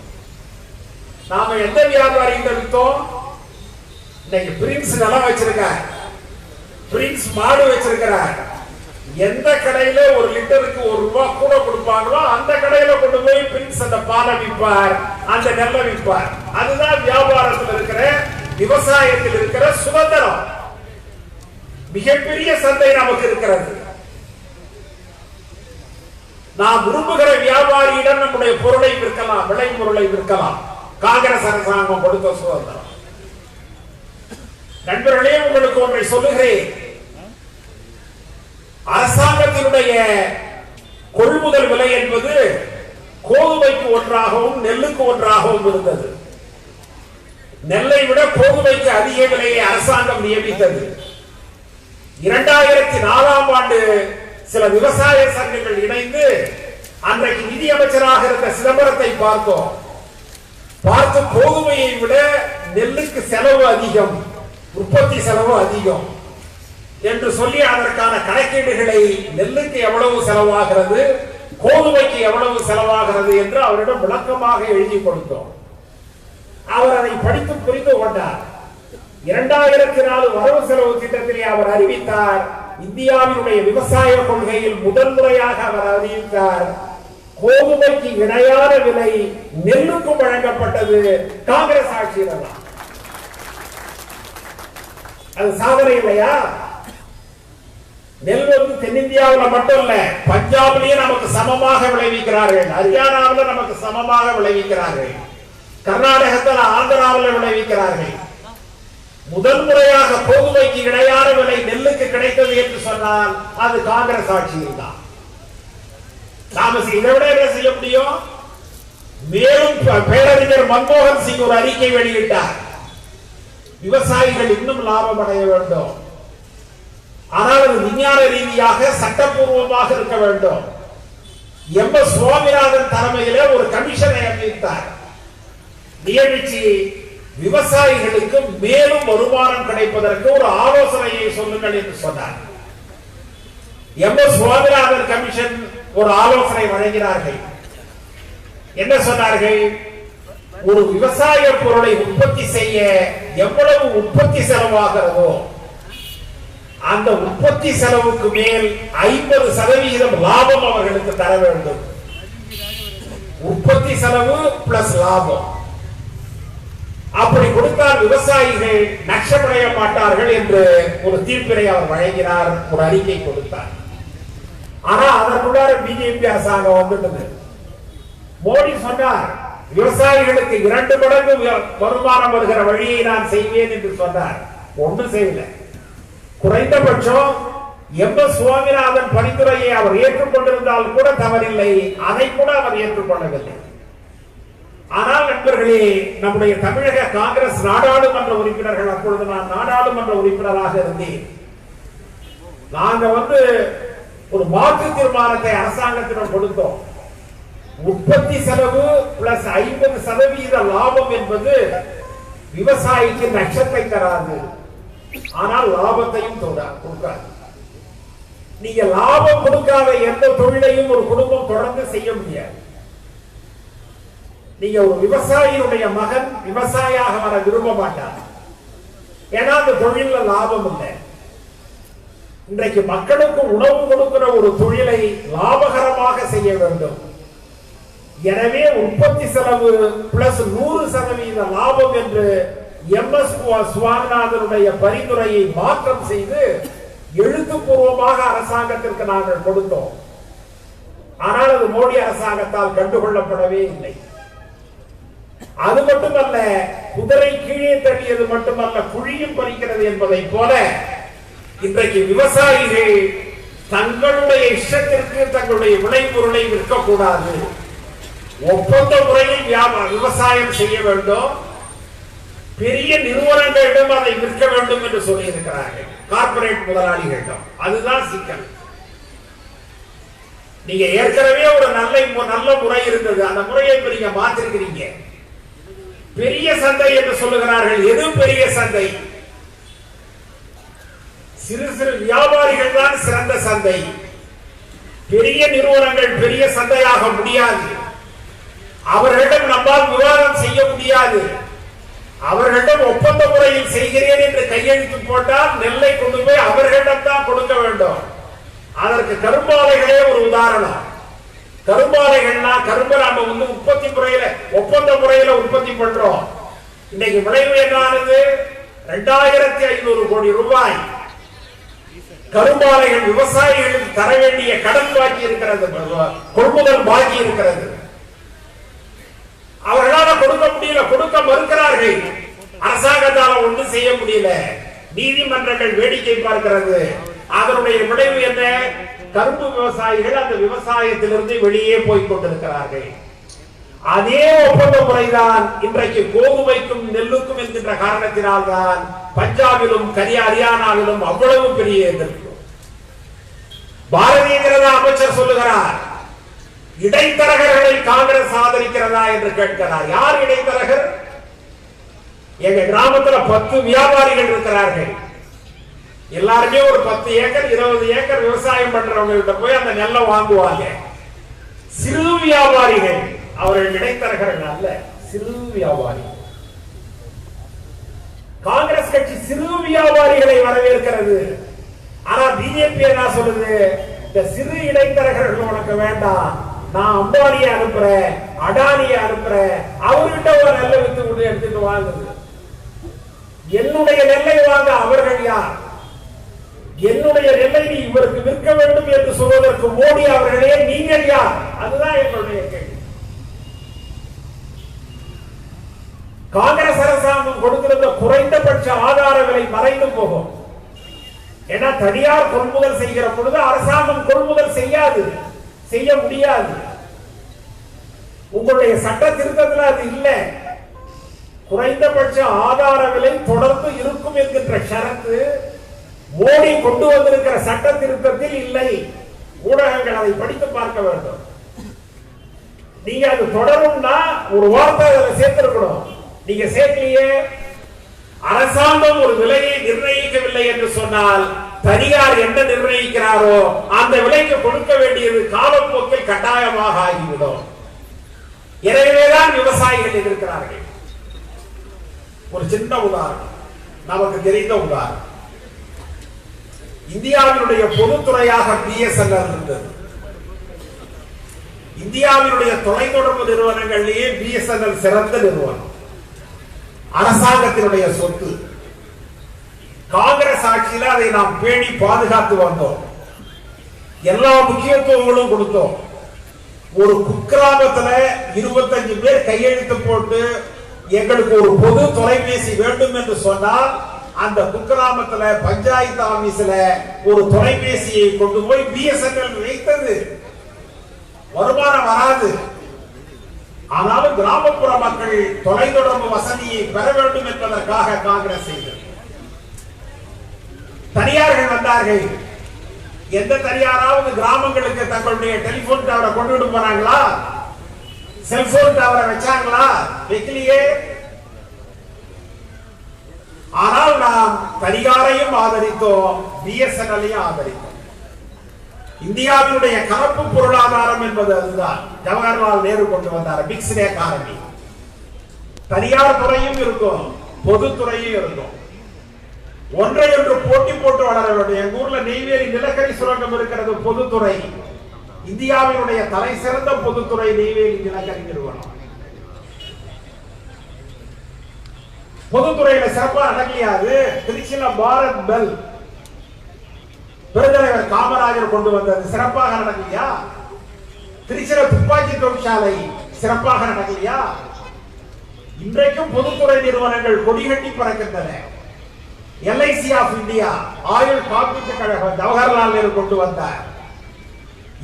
நாம எந்த வியாபாரி வித்தோம்? இன்னைக்கு பிரின்ஸ் நிலம் வச்சிருக்கார், பிரின்ஸ் மாடு வச்சிருக்கிறார், எந்த கடையில 1 லிட்டருக்கு 1 ரூபாய் கூட கொடுப்பாங்களோ அந்த கடையில கொண்டு போய் பிரின்ஸ் அந்த பாலை விற்பார், அந்த நெல்லை விற்பார். அதுதான் வியாபாரத்தில் இருக்கிற, விவசாயத்தில் இருக்கிற சுதந்திரம். மிகப்பெரிய சந்தை நமக்கு இருக்கிறது. நாம் விரும்புகிற வியாபாரியிடம் நம்முடைய பொருளை விற்கலாம், விளை பொருளை விற்கலாம். காங்கிரஸ் அரசாங்கம் கொடுத்த சுதந்திரம். நண்பர்களே, உங்களுக்கு ஒன்றை சொல்லுகிறேன், அரசாங்கத்தினுடைய கொள்முதல் விலை என்பது கோதுமைக்கு ஒன்றாகவும் நெல்லுக்கு ஒன்றாகவும் இருந்தது. நெல்லை விட கோதுமைக்கு அதிக விலையை அரசாங்கம் நியமித்தது. 2004ஆம் ஆண்டு சில விவசாய சங்கங்கள் இணைந்து அன்றைக்கு நிதியமைச்சராக இருந்த சிதம்பரத்தை பார்த்தோம். பார்த்து கோதுமையை விட நெல்லுக்கு செலவு அதிகம், உற்பத்தி செலவு அதிகம் என்று சொல்லி அதற்கான கணக்கீடுகளை, நெல்லுக்கு எவ்வளவு செலவாகிறது, கோதுமைக்கு எவ்வளவு செலவாகிறது என்று அவரிடம் விளக்கமாக எழுதி கொடுத்தோம். அவர் அதை படித்து புரிந்து கொண்டார். 2004 வரவு செலவு திட்டத்திலே அவர் அறிவித்தார், இந்தியாவினுடைய விவசாய கொள்கையில் முதல் முறையாக அவர் அறிவித்தார், கோதுமைக்கு இணையான விலை நெல்லுக்கும் வழங்கப்பட்டது காங்கிரஸ் ஆட்சியில். அது சாதனை இல்லையா? நெல் வந்து தென்னிந்தியாவில் மட்டும் இல்ல, பஞ்சாபிலேயே நமக்கு சமமாக விளைவிக்கிறார்கள், ஹரியானாவில் நமக்கு சமமாக விளைவிக்கிறார்கள், கர்நாடகத்தில் ஆந்திராவில் விளைவிக்கிறார்கள். முதல் முறையாக கோதுமைக்கு இணையான விலை நெல்லுக்கு கிடைத்தது என்று சொன்னால் அது காங்கிரஸ் ஆட்சியில் தான். நாம இதை விட என்ன செய்ய முடியும்? மேலும் பேரறிஞர் மன்மோகன் சிங் ஒரு அறிக்கை வெளியிட்டார். விவசாயிகள் இன்னும் லாபம் அடைய வேண்டும், ஆனால் அது விஞ்ஞான ரீதியாக சட்டப்பூர்வமாக இருக்க வேண்டும். எம்.எஸ். சுவாமிநாதன் தலைமையிலே ஒரு கமிஷனை அமைத்தார். நியமிச்சு விவசாயிகளுக்கு மேலும் வருமானம் கிடைப்பதற்கு ஒரு ஆலோசனையை சொல்லுங்கள் என்று சொன்னார். எம்.எஸ். சுவாமிநாதன் கமிஷன் ஒரு ஆலோசனை வழங்கினார்கள். என்ன சொன்னார்கள்? ஒரு விவசாய பொருளை உற்பத்தி செய்ய எவ்வளவு உற்பத்தி செலவாகிறதோ அந்த உற்பத்தி செலவுக்கு மேல் 50% லாபம் அவர்களுக்கு தர வேண்டும். உற்பத்தி செலவு பிளஸ் லாபம். அப்படி கொடுத்தால் விவசாயிகள் நஷ்டமடைய மாட்டார்கள் என்று ஒரு தீர்ப்பினை அவர் வழங்கினார், ஒரு அறிக்கை கொடுத்தார். ஆனா அதற்குள்ளார பிஜேபி அரசாங்கம் வந்துட்டது. மோடி சொன்னார், விவசாயிகளுக்கு 2 மடங்கு வருமானம் வருகிற வழியை நான் செய்வேன் என்று சொன்னார். ஒன்றும் செய்யல. குறைந்தபட்சம் எம்.எஸ். சுவாமிநாதன் பரிந்துரையை அவர் ஏற்றுக்கொண்டிருந்தால் கூட தவறில்லை, அதை கூட அவர் ஏற்றுக்கொள்ளவில்லை. ஆனால் நண்பர்களே, நம்முடைய தமிழக காங்கிரஸ் நாடாளுமன்ற உறுப்பினர்கள், அப்பொழுது நான் நாடாளுமன்ற உறுப்பினராக இருந்தேன், நாங்க ஒரு மாற்று தீர்மானத்தை அரசாங்கத்திடம் கொடுத்தோம். உற்பத்தி செலவு பிளஸ் 50% லாபம் என்பது விவசாயிக்கு நஷ்டத்தை தராது, ஆனால் லாபத்தையும் கொடுக்காது. நீங்க லாபம் கொடுக்காத எந்த தொழிலையும் ஒரு குடும்பம் தொடர்ந்து செய்ய முடியாது. நீங்க ஒரு விவசாயியுடைய மகன் விவசாயியாக வர விரும்ப மாட்டார், ஏன்னா அந்த தொழில லாபம் இல்லை. இன்றைக்கு மக்களுக்கு உணவு கொடுக்கிற ஒரு தொழிலை லாபகரமாக செய்ய வேண்டும். எனவே உற்பத்தி செலவு பிளஸ் 100% லாபம் என்று எம்.எஸ். சுவாமிநாதனுடைய பரிந்துரையை மாற்றம் செய்து எழுத்துப்பூர்வமாக அரசாங்கத்திற்கு நாங்கள் கொடுத்தோம். ஆனால் அது மோடி அரசாங்கத்தால் கண்டுகொள்ளப்படவே இல்லை. அது மட்டுமல்ல, குதிரை கீழே தள்ளியது மட்டுமல்ல, குழியும் பறிக்கிறது என்பதை போல இன்றைக்கு விவசாயிகள் தங்களுடைய இஷ்டத்திற்கு தங்களுடைய விளைபொருளை விற்கக்கூடாது, ஒப்பந்த முறையில் விவசாயம் செய்ய வேண்டும், பெரிய நிறுவனங்களிடம் அதை விற்க வேண்டும் என்று சொல்லி இருக்கிறார்கள், கார்பரேட் முதலாளிகளிடம். அதுதான் சிக்கல். நீங்க ஏற்கனவே ஒரு நல்ல முறை இருந்தது, அந்த முறையை நீங்க மாற்றிருக்கிறீங்க. பெரிய சந்தை என்று சொல்லுகிறார்கள். எது பெரிய சந்தை? சிறு சிறு வியாபாரிகள் தான் சிறந்த சந்தை. பெரிய நிறுவனங்கள் பெரிய சந்தையாக முடியாது. அவர்களிடம் நம்மால் விவாதம் செய்ய முடியாது. அவர்களிடம் ஒப்பந்த முறையில் செய்கிறேன் என்று கையெழுத்து போட்டால் நெல்லை கொண்டு போய் அவர்களிடம் தான் கொடுக்க வேண்டும். அதற்கு கரும்பாலைகளே ஒரு உதாரணம். கரும்பாலைகள்னா கரும்பு நாம உற்பத்தி முறையில ஒப்பந்த முறையில உற்பத்தி பண்றோம். இன்னைக்கு விளைவு என்னானது? 2500 கோடி ரூபாய் கரும்பாலைகள் விவசாயிகளுக்கு தர வேண்டிய கடன் பாக்கி இருக்கிறது, கொள்முதல் பாக்கி இருக்கிறது. அவர்களால் கொடுக்க முடியல, கொடுக்க மறுக்கிறார்கள். அரசாங்கத்தால் ஒன்றும் செய்ய முடியல. நீதிமன்றங்கள் வேடிக்கை பார்க்கிறது. அதனுடைய விளைவு என்ன? கரும்பு விவசாயிகள் அந்த விவசாயத்திலிருந்து வெளியே போய் கொண்டிருக்கிறார்கள். அதே ஒப்பந்த முறைதான் இன்றைக்கு கோதுமைக்கும் நெல்லுக்கும் என்கின்ற காரணத்தினால் தான் பஞ்சாபிலும் ஹரியானாவிலும் அவ்வளவு பெரிய எதிர்ப்பு. பாரதிய ஜனதா அமைச்சர் சொல்லுகிறார், இடைத்தரகர்களை காங்கிரஸ் ஆதரிக்கிறதா என்று கேட்கிறார். யார் இடைத்தரகர்? எங்க கிராமத்துல 10 வியாபாரிகள் இருக்கிறார்கள். எல்லாருமே ஒரு 10 ஏக்கர் 20 ஏக்கர் விவசாயம் பண்றவங்க கிட்ட போய் அந்த நெல்லை வாங்குவாங்க. சிறு வியாபாரிகள், அவர்கள் இடைத்தரகர்கள் அல்ல, சிறு வியாபாரிகள். காங்கிரஸ் கட்சி சிறு வியாபாரிகளை வரவேற்கிறது. ஆனா பிஜேபி என்ன சொல்லுது? இந்த சிறு இடைத்தரகர்கள் உனக்கு வேண்டாம், நான் அம்பானியை அனுப்புறேன், அடானியை அனுப்புறேன், அவர்கிட்ட ஒரு நெல்லை வித்து கொண்டு எடுத்துட்டு வாங்குது. என்னுடைய நெல்லை வாங்க அவர்கள் யார்? என்னுடைய நெல்லை நீ இவருக்கு விற்க வேண்டும் என்று சொல்வதற்கு மோடி அவர்களே நீங்கள் யார்? அதுதான் எங்களுடைய கேள்வி. காங்கிரஸ் அரசாங்கம் கொடுத்திருந்த குறைந்தபட்ச ஆதார விலை மறைந்து போகும். ஏன்னா தனியார் கொள்முதல் செய்கிற பொழுது அரசாங்கம் கொள்முதல் செய்யாது, செய்ய முடியாது. உங்களுடைய சட்ட திருத்தத்தில் அது இல்லை. குறைந்தபட்ச ஆதார விலை தொடர்ந்து இருக்கும் என்கின்ற ஷரத்து மோடி கொண்டு வந்திருக்கிற சட்ட திருத்தத்தில் இல்லை. ஊடகங்கள் அதை படித்து பார்க்க வேண்டும். நீங்க அது தொடரும்னா ஒரு வார்த்தை அதில் சேர்த்திருக்கணும். நீங்க சேர்க்கலையே. அரசாங்கம் ஒரு விலையை நிர்ணயிக்கவில்லை என்று சொன்னால் தனியார் என்ன நிர்ணயிக்கிறாரோ அந்த விலைக்கு கொடுக்க வேண்டியது காலப்போக்கில் கட்டாயமாக ஆகிவிடும். எனவேதான் விவசாயிகள் எதிர்க்கிறார்கள். ஒரு சின்ன உதாரணம், நமக்கு தெரிந்த உதாரணம். இந்தியாவினுடைய பொதுத்துறையாக பிஎஸ்என்எல் இருந்தது. இந்தியாவினுடைய தொலைத்தொடர்பு நிறுவனங்களிலேயே பிஎஸ்என்எல் சிறந்த நிறுவனம். அரசாங்கத்தினுடைய சொத்து. காங்கிரஸ் ஆட்சியில் அதை நாம் பேணி பாதுகாத்து வந்தோம். எல்லா முக்கியத்துவங்களும் கொடுத்தோம். ஒரு குக்கிராமத்துல 25 பேர் கையெழுத்து போட்டு எங்களுக்கு ஒரு பொது தொலைபேசி வேண்டும் என்று சொன்னால் அந்த குக்கிராமத்துல பஞ்சாயத்து ஆபீஸ்ல ஒரு தொலைபேசியை கொண்டு போய் பிஎஸ்என்எல் வைத்தது. வருமானம் வராது. ஆனாலும் கிராமப்புற மக்கள் தொலைத்தொடர்பு வசதியை பெற வேண்டும் என்பதற்காக காங்கிரஸ் செய்தது. தனியார்கள் வந்தார்கள். எந்த தனியாராவது கிராமங்களுக்கு தங்களுடைய டெலிபோன் டவரை கொண்டு போனாங்களா? செல்போன் டவரை வச்சாங்களா? வைக்கலையே. ஆனால் நாம் தனியாரையும் ஆதரித்தோம், பிஎஸ்என்எல்லையும் ஆதரித்தோம். இந்தியாவினுடைய கலப்பு பொருளாதாரம் என்பது அதுதான். ஜவஹர்லால் நேரு கொண்டு வந்தார் மிக்ஸ்ட் எக்கானமி. தனியார் துறையும் இருக்கும், பொதுத்துறையும் இருக்கும். ஒன்றை ஒன்று போட்டி போட்டு வளர வேண்டும். எங்க ஊர்ல நெய்வேலி நிலக்கரி சுரங்கம் இருக்கிறது, பொதுத்துறை. இந்தியாவினுடைய தலை சிறந்த பொதுத்துறை நெய்வேலி நிலக்கரி நிறுவனம். பொதுத்துறையில சிறப்பாக நடக்கலையாது. திருச்சியில பாரத் பெல் பெருந்தலைவர் காமராஜர் கொண்டு வந்தது சிறப்பாக நடக்கலையா? திருச்சியில துப்பாக்கி தொழிற்சாலை சிறப்பாக நடக்கலையா? இன்றைக்கும் பொதுத்துறை நிறுவனங்கள் கொடிகட்டி பறக்கின்றன. எல்ஐசி ஆஃப் இந்தியா, ஆயுள் காப்பீட்டு கழகம் ஜவஹர்லால் நேரு கொண்டு வந்தார்.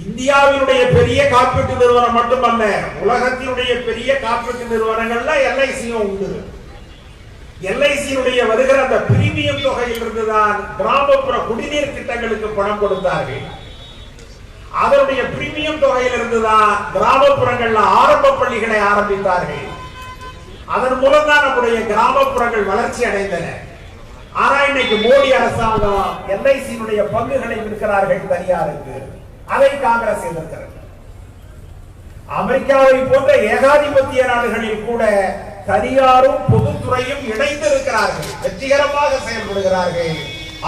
இந்தியாவினுடைய பெரிய காப்பீட்டு நிறுவனம் மட்டுமல்ல, உலகத்தினுடைய பெரிய காப்பீட்டு நிறுவனங்கள்ல எல்ஐசியும் உண்டு. எல்ஐசியினுடைய வருகிற அந்த பிரீமியம் தொகையில் இருந்துதான் கிராமப்புற குடிநீர் திட்டங்களுக்கு பணம் கொடுத்தார்கள். அதனுடைய பிரீமியம் தொகையில் இருந்துதான் கிராமப்புறங்கள்ல ஆரம்ப பள்ளிகளை ஆரம்பித்தார்கள். அதன் மூலம் தான் நம்முடைய கிராமப்புறங்கள் வளர்ச்சி அடைந்தன. ஆனா இன்னைக்கு மோடி அரசாங்கம் எல்ஐசியினுடைய பங்குகளை விற்கிறார்கள் தனியாருக்கு. அதை காங்கிரஸ் எதிர்க்கிறது. அமெரிக்காவை போன்ற ஏகாதிபத்திய நாடுகளில் கூட தனியாரும் பொதுத்துறையும் இணைந்து இருக்கிறார்கள், வெற்றிகரமாக செயல்படுகிறார்கள்.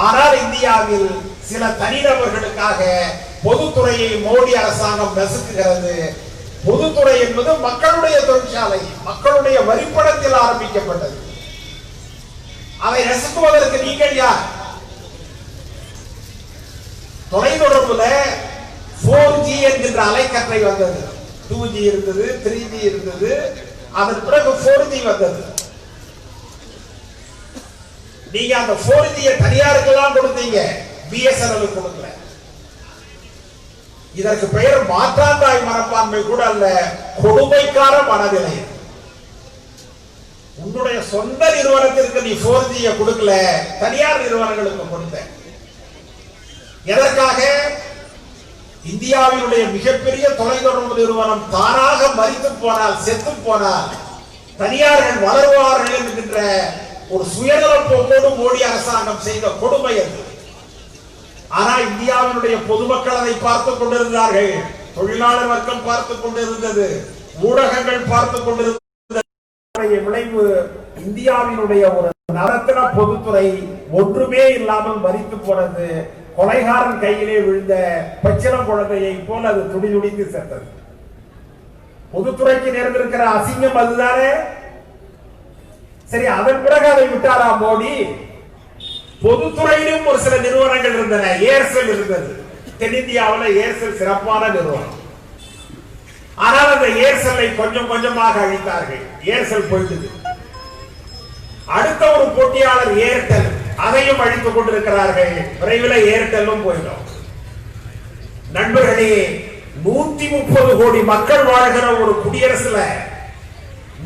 ஆனால் இந்தியாவில் சில தனிநபர்களுக்காக பொதுத்துறையை மோடி அரசாங்கம் நசுக்குகிறது. பொதுத்துறை என்பது மக்களுடைய தொழிற்சாலை, மக்களுடைய வரிப்பணத்தில் ஆரம்பிக்கப்பட்டது. அதை நசுக்குவதற்கு நீங்கள் யார்? தொலைத்தொடர்புல 4G என்கின்ற அலைக்கற்றை வந்தது. 2G இருந்தது, 3G இருந்தது, அதன் பிறகு 4G வந்தது. நீங்க அந்த 4G தனியாருக்கு தான் கொடுத்தீங்க, பிஎஸ்என்எல் கொடுக்கல. இதற்கு பெயர் மாற்றாந்தாய் மனப்பான்மை கூட அல்ல, கொடுமைக்கார மனநிலை. உன்னுடைய சொந்த நிறுவனத்திற்கு நீ 4G கொடுக்கல, தனியார் நிறுவனங்களுக்கு கொடுத்த. எதற்காக? இந்தியாவினுடைய மிகப்பெரிய தொலைத்தொடர்பு நிறுவனம் தானாக மரித்து போனால், செத்து போனால் தனியார்கள் வளருவார்கள் என்கின்ற ஒரு சுயநல போக்கோடு மோடி அரசாங்கம் செய்த கொடுமை அது. ஆனா இந்தியாவினுடைய பொதுமக்கள் அதை பார்த்துக் கொண்டிருந்தார்கள், தொழிலாளர் வர்க்கம் பார்த்துக் கொண்டிருந்தது, ஊடகங்கள் பார்த்துக் கொண்டிருந்தது. விளைவு இந்தியாவினுடைய ஒரு நவரத்ன பொதுத்துறை ஒன்றுமே இல்லாமல் மரித்து போனது. கொலைகாரன் கையிலே விழுந்த பச்சிளம் குழந்தையை போல அது துடிதுடித்து சென்றது. பொதுத்துறைக்கு நேர்ந்திருக்கிற அசிங்கம் அதுதானே. சரி, அதன் பிறகு அதை விட்டாரா மோடி? பொதுத்துறையிலும் ஒரு சில நிறுவனங்கள் இருந்தன. ஏர்செல் இருந்தது. தென்னிந்தியாவில் ஏர்செல் சிறப்பான நிறுவனம். ஆனால் அந்த ஏர்செல்லை கொஞ்சம் கொஞ்சமாக அழித்தார்கள். ஏர்செல் போயிட்டது. அடுத்த ஒரு போட்டியாளர் ஏர்டெல், அதையும் அழித்துக் கொண்டிருக்கிறார்கள். விரைவில் ஏர்டெல்லும் போயிடும். நண்பர்களே, 130 கோடி மக்கள் வாழ்கிற ஒரு குடியரசுல,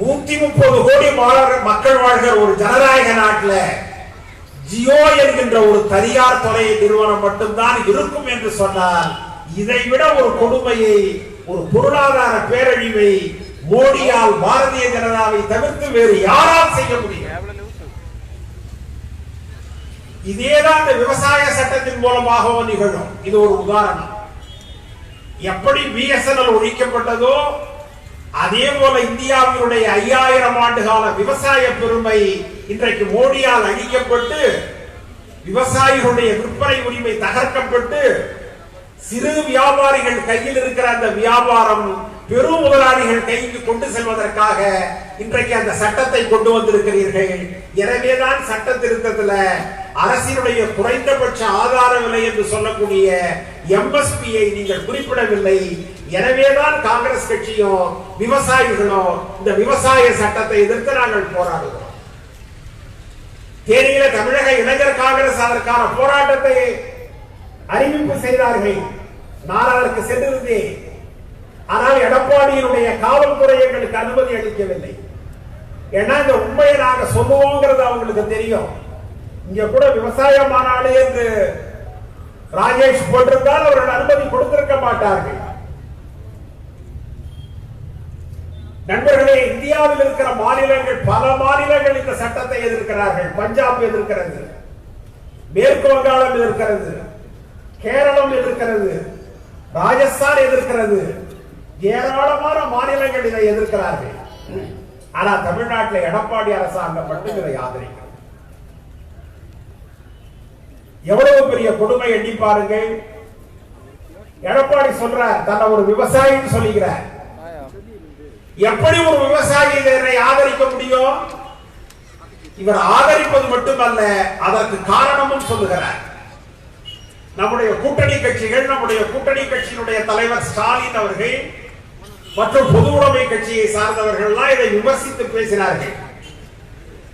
130 கோடி மக்கள் வாழ்கிற ஒரு ஜனநாயக நாட்டில் ஜியோ என்கின்ற ஒரு தனியார் தொலை நிறுவனம் மட்டும்தான் இருக்கும் என்று சொன்னால், இதைவிட ஒரு கொடுமையை, ஒரு பொருளாதார பேரழிவை மோடியால், பாரதிய ஜனதாவை தவிர்த்து வேறு யாரால் செய்ய முடியும்? இதேதான் இந்த விவசாய சட்டத்தின் மூலமாகவும் நிகழும். இது ஒரு உதாரணம். எப்படி பிஎஸ்என்எல் ஒழிக்கப்பட்டதோ அதே போல இந்தியாவினுடைய 5000 ஆண்டு கால விவசாய பெருமை இன்றைக்கு மோடியால் அழிக்கப்பட்டு, விவசாயிகளுடைய விற்பனை உரிமை தகர்க்கப்பட்டு, சிறு வியாபாரிகள் கையில் இருக்கிற அந்த வியாபாரம் பெரும் முதலாளிகள் கைக்கு கொண்டு செல்வதற்காக இன்றைக்கு அந்த சட்டத்தை கொண்டு வந்திருக்கிறீர்கள். எனவேதான் சட்ட திருத்தத்தில் அரசினுடைய குறைந்தபட்ச ஆதார விலை என்று சொல்லக்கூடிய எம்எஸ்பியை நீங்கள் குறிப்பிடவில்லை. எனவேதான் காங்கிரஸ் கட்சியும் விவசாயிகளும் இந்த விவசாய சட்டத்தை எதிர்த்து நாங்கள் போராடுகிறோம். தேனியில தமிழக இளைஞர் காங்கிரஸ் அதற்கான போராட்டத்தை அறிவிப்பு செய்தார்கள். நான் அதற்கு சென்றிருந்தேன். ஆனால் எடப்பாடியினுடைய காவல்துறை எங்களுக்கு அனுமதி அளிக்கவில்லை. ஏன்னா இந்த உண்மையை நாங்க சொல்லுவோங்கிறது அவங்களுக்கு தெரியும். இங்க கூட விவசாய மாநாடு என்று ராஜேஷ் போட்டிருந்தால் அவர்கள் அனுமதி கொடுத்திருக்க மாட்டார்கள். நண்பர்களே, இந்தியாவில் இருக்கிற மாநிலங்கள், பல மாநிலங்கள் இந்த சட்டத்தை எதிர்க்கிறார்கள். பஞ்சாப் எதிர்க்கிறது, மேற்கு வங்காளம் எதிர்க்கிறது, கேரளம் எதிர்க்கிறது, ராஜஸ்தான் எதிர்க்கிறது, ஏராளமான மாநிலங்கள் இதை எதிர்க்கிறார்கள். ஆனா தமிழ்நாட்டில் எடப்பாடி அரசாங்கம் மட்டும் இதை ஆதரிக்கிறது. எவ்வளவு பெரிய கொடுமை எண்ணி பாருங்கள். எடப்பாடி சொல்றார், தன்னை ஒரு விவசாயின்னு சொல்லுகிறார். எப்படி ஒரு விவசாயி இதனை ஆதரிக்க முடியும்? இவர் ஆதரிப்பது மட்டுமல்ல, அதற்கு காரணமும் சொல்லுகிறார். நம்முடைய கூட்டணி கட்சிகள், நம்முடைய கூட்டணி கட்சியினுடைய தலைவர் ஸ்டாலின் அவர்கள் மற்றும் பொது உடைமை கட்சியை சார்ந்தவர்கள் எல்லாம் இதை விமர்சித்து பேசினார்கள்.